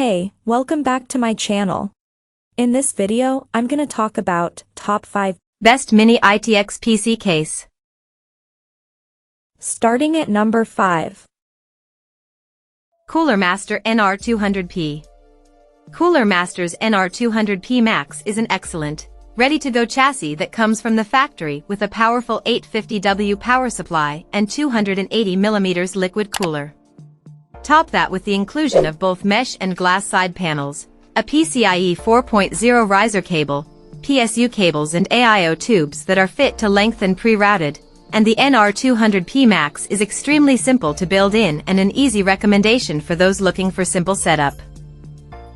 Hey, welcome back to my channel. In this video, I'm gonna talk about top 5 best mini ITX PC case. Starting at number 5. Cooler Master NR200P. Cooler Master's NR200P Max is an excellent, ready-to-go chassis that comes from the factory with a powerful 850W power supply and 280mm liquid cooler. Top that with the inclusion of both mesh and glass side panels, a PCIe 4.0 riser cable, PSU cables and AIO tubes that are fit to length and pre-routed, and the NR200P Max is extremely simple to build in and an easy recommendation for those looking for simple setup.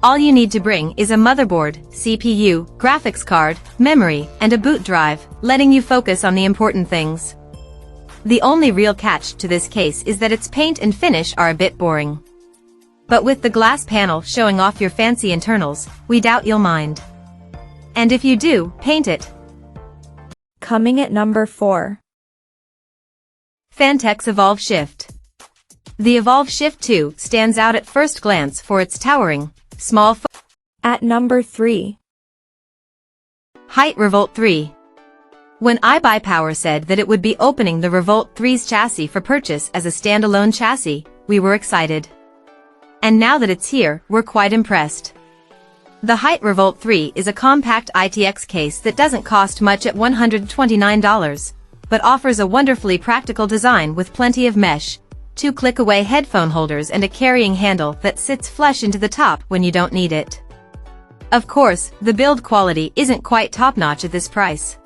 All you need to bring is a motherboard, CPU, graphics card, memory, and a boot drive, letting you focus on the important things. The only real catch to this case is that its paint and finish are a bit boring. But with the glass panel showing off your fancy internals, we doubt you'll mind. And if you do, paint it. Coming at number 4. Phanteks Evolv Shift. The Evolv Shift 2 stands out at first glance for its towering, small At number 3. Hyte Revolt 3. When iBuyPower said that it would be opening the Revolt 3's chassis for purchase as a standalone chassis, we were excited. And now that it's here, we're quite impressed. The Hyte Revolt 3 is a compact ITX case that doesn't cost much at $129, but offers a wonderfully practical design with plenty of mesh, 2 click-away headphone holders and a carrying handle that sits flush into the top when you don't need it. Of course, the build quality isn't quite top-notch at this price.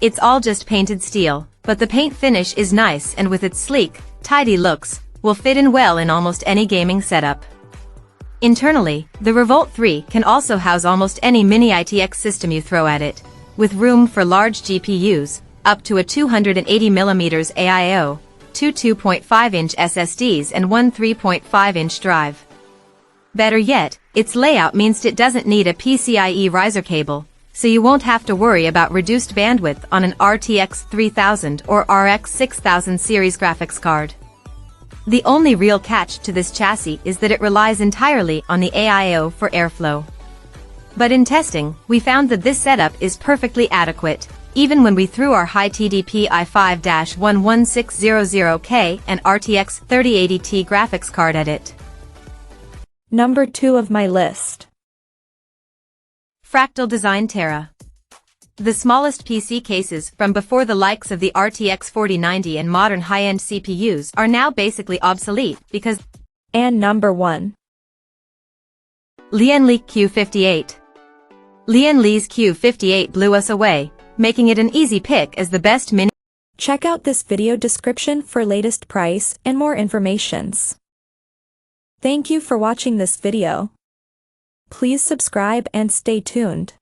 It's all just painted steel, but the paint finish is nice and with its sleek, tidy looks, will fit in well in almost any gaming setup. Internally, the Revolt 3 can also house almost any mini ITX system you throw at it, with room for large GPUs, up to a 280mm AIO, 2 2.5-inch SSDs and one 3.5-inch drive. Better yet, its layout means it doesn't need a PCIe riser cable, so you won't have to worry about reduced bandwidth on an RTX 3000 or RX 6000 series graphics card. The only real catch to this chassis is that it relies entirely on the AIO for airflow. But in testing, we found that this setup is perfectly adequate, even when we threw our Hyte TDP i5-11600K and RTX 3080 Ti graphics card at it. Number 2 of my list. Fractal Design Terra. The smallest PC cases from before the likes of the RTX 4090 and modern high-end CPUs are now basically obsolete because... And number 1. Lian Li Q58. Lian Li's Q58 blew us away, making it an easy pick as the best mini... Check out this video description for latest price and more informations. Thank you for watching this video. Please subscribe and stay tuned.